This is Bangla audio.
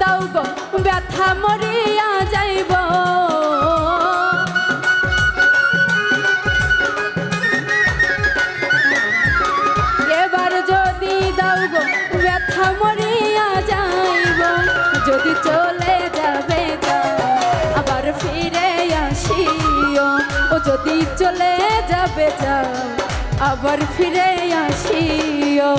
দাও গো ব্যথা মরিয়া যাইব এবার যদি দাও গো ব্যথা মরিয়া যাইব যদি চলে যাবে যাও আবার ফিরে আসিও ও যদি চলে যাবে যাও আবার ফিরে আসিও